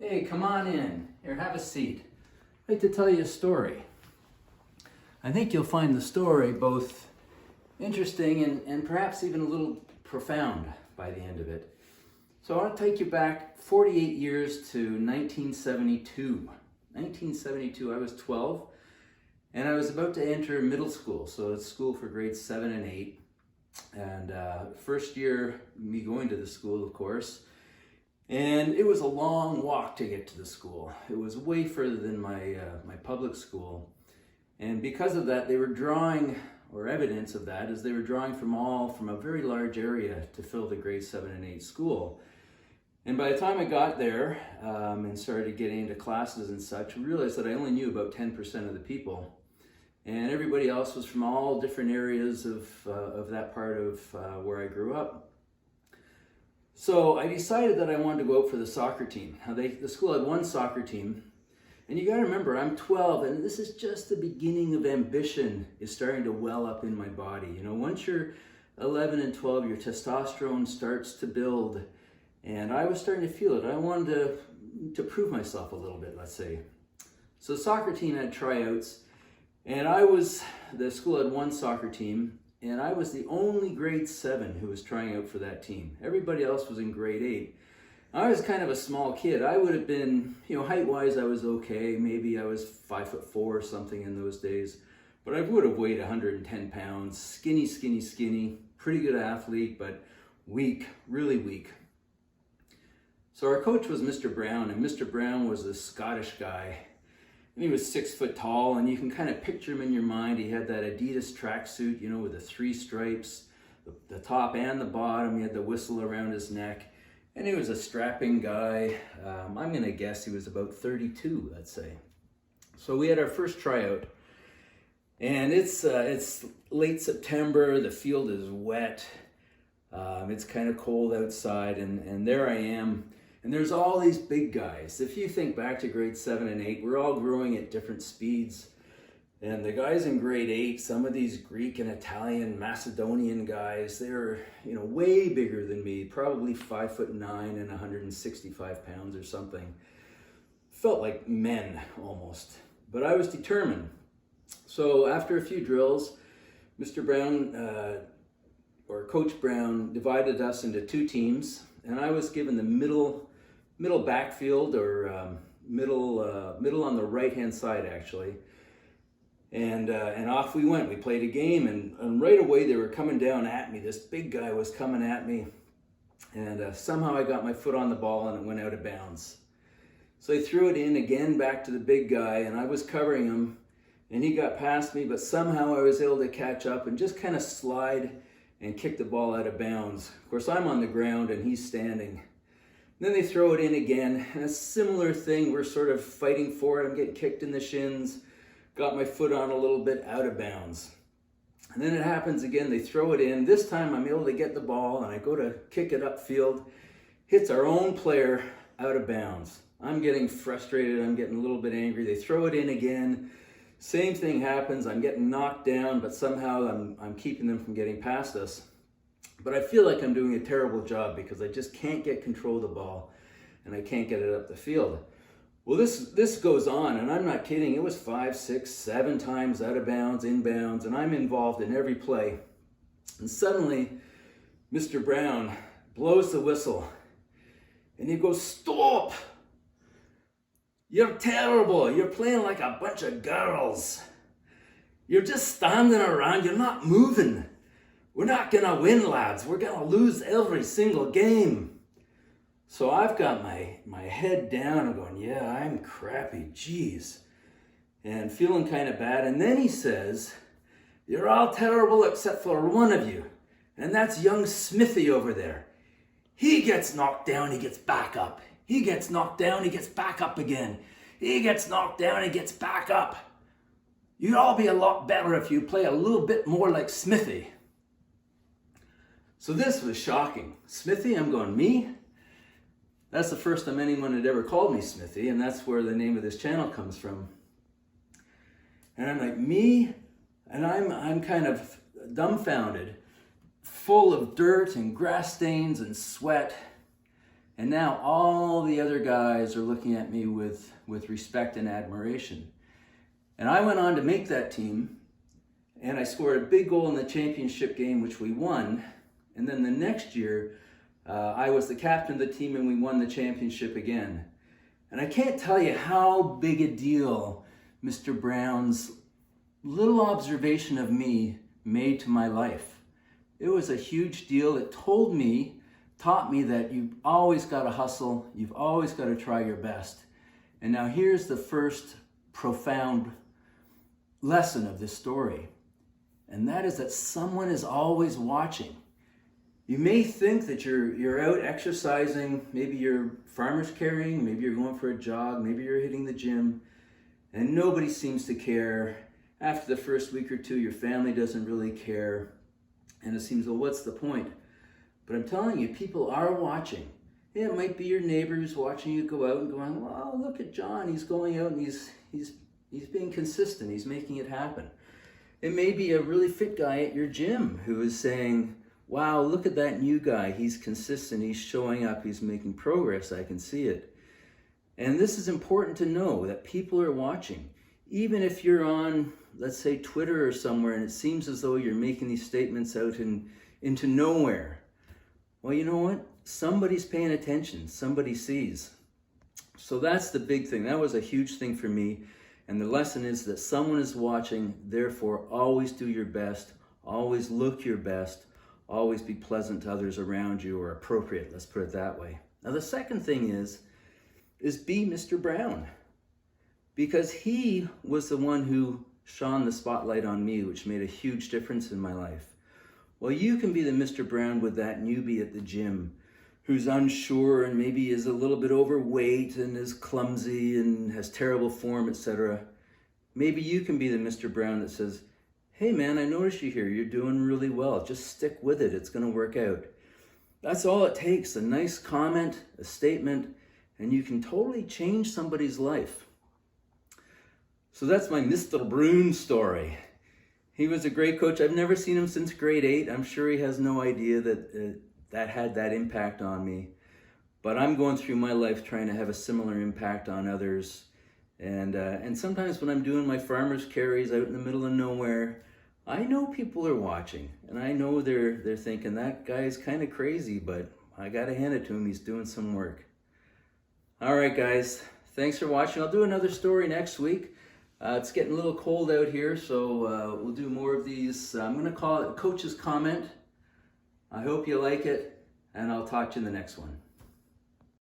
Hey, come on in. Here, have a seat. I'd like to tell you a story. I think you'll find the story both interesting and perhaps even a little profound by the end of it. So I want to take you back 48 years to 1972. 1972, I was 12, and I was about to enter middle school. So it's school for grades 7 and 8. And first year, me going to the school, of course. And it was a long walk to get to the school. It was way further than my public school. And because of that, they were drawing, or evidence of that, is they were drawing from a very large area to fill the grade 7 and 8 school. And by the time I got there and started getting into classes and such, I realized that I only knew about 10% of the people. And everybody else was from all different areas of that part of where I grew up. So I decided that I wanted to go out for the soccer team. Now the school had one soccer team. And you gotta remember, I'm 12, and this is just the beginning of ambition is starting to well up in my body. You know, once you're 11 and 12, your testosterone starts to build. And I was starting to feel it. I wanted to prove myself a little bit, let's say. So the soccer team had tryouts. And the school had one soccer team, and I was the only grade 7 who was trying out for that team. Everybody else was in grade 8. I was kind of a small kid. I would have been, height-wise, I was okay. Maybe I was 5'4" or something in those days. But I would have weighed 110 pounds. Skinny. Pretty good athlete, but weak, really weak. So our coach was Mr. Brown, and Mr. Brown was a Scottish guy. And he was 6 foot tall, and you can kind of picture him in your mind. He had that Adidas tracksuit, with the 3 stripes, the top and the bottom. He had the whistle around his neck, and he was a strapping guy. I'm gonna guess he was about 32, let's say. So we had our first tryout, and it's late September. The field is wet. It's kind of cold outside, and there I am. And there's all these big guys. If you think back to grade 7 and 8, we're all growing at different speeds. And the guys in grade 8, some of these Greek and Italian, Macedonian guys, they're way bigger than me, probably 5'9" and 165 pounds or something. Felt like men almost, but I was determined. So after a few drills, Mr. Brown, or Coach Brown, divided us into 2 teams, and I was given the middle backfield, or middle on the right-hand side, actually. And off we went. We played a game, and right away they were coming down at me. This big guy was coming at me, and somehow I got my foot on the ball and it went out of bounds. So they threw it in again back to the big guy, and I was covering him, and he got past me, but somehow I was able to catch up and just kind of slide and kick the ball out of bounds. Of course, I'm on the ground and he's standing. Then they throw it in again, and a similar thing. We're sort of fighting for it. I'm getting kicked in the shins, got my foot on a little bit, out of bounds. And then it happens again. They throw it in. This time I'm able to get the ball, and I go to kick it upfield. Hits our own player out of bounds. I'm getting frustrated. I'm getting a little bit angry. They throw it in again. Same thing happens. I'm getting knocked down, but somehow I'm keeping them from getting past us. But I feel like I'm doing a terrible job because I just can't get control of the ball and I can't get it up the field. Well, this goes on, and I'm not kidding. It was 5, 6, 7 times out of bounds, in bounds, and I'm involved in every play. And suddenly, Mr. Brown blows the whistle and he goes, "Stop! You're terrible. You're playing like a bunch of girls. You're just standing around. You're not moving. We're not going to win, lads. We're going to lose every single game." So I've got my head down. I'm going, yeah, I'm crappy. Jeez. And feeling kind of bad. And then he says, "You're all terrible except for one of you. And that's young Smithy over there. He gets knocked down. He gets back up. He gets knocked down. He gets back up again. He gets knocked down. He gets back up. You'd all be a lot better if you play a little bit more like Smithy." So this was shocking. Smithy, I'm going, me? That's the first time anyone had ever called me Smithy, and that's where the name of this channel comes from. And I'm like, me? And I'm kind of dumbfounded, full of dirt and grass stains and sweat. And now all the other guys are looking at me with respect and admiration. And I went on to make that team, and I scored a big goal in the championship game, which we won. And then the next year, I was the captain of the team and we won the championship again. And I can't tell you how big a deal Mr. Brown's little observation of me made to my life. It was a huge deal. It taught me that you've always got to hustle. You've always got to try your best. And now here's the first profound lesson of this story. And that is that someone is always watching. You may think that you're out exercising, maybe you're farmer's carrying, maybe you're going for a jog, maybe you're hitting the gym, and nobody seems to care. After the first week or two, your family doesn't really care, and it seems, well, what's the point? But I'm telling you, people are watching. Yeah, it might be your neighbor who's watching you go out and going, well, look at John, he's going out and he's being consistent, he's making it happen. It may be a really fit guy at your gym who is saying, wow, look at that new guy. He's consistent. He's showing up. He's making progress. I can see it. And this is important to know, that people are watching. Even if you're on, let's say, Twitter or somewhere, and it seems as though you're making these statements out into nowhere. Well, you know what? Somebody's paying attention. Somebody sees. So that's the big thing. That was a huge thing for me. And the lesson is that someone is watching. Therefore, always do your best. Always look your best. Always be pleasant to others around you, or appropriate, let's put it that way. Now the second thing is be Mr. Brown, because he was the one who shone the spotlight on me, which made a huge difference in my life. Well, you can be the Mr. Brown with that newbie at the gym who's unsure and maybe is a little bit overweight and is clumsy and has terrible form, etc. Maybe you can be the Mr. Brown that says, hey man, I noticed you here. You're doing really well. Just stick with it. It's going to work out. That's all it takes. A nice comment, a statement, and you can totally change somebody's life. So that's my Mr. Brown story. He was a great coach. I've never seen him since grade 8. I'm sure he has no idea that that had that impact on me. But I'm going through my life trying to have a similar impact on others. And sometimes when I'm doing my farmer's carries out in the middle of nowhere, I know people are watching, and I know they're thinking, that guy's kind of crazy, but I got to hand it to him. He's doing some work. All right, guys. Thanks for watching. I'll do another story next week. It's getting a little cold out here, so we'll do more of these. I'm going to call it Coach's Comment. I hope you like it, and I'll talk to you in the next one.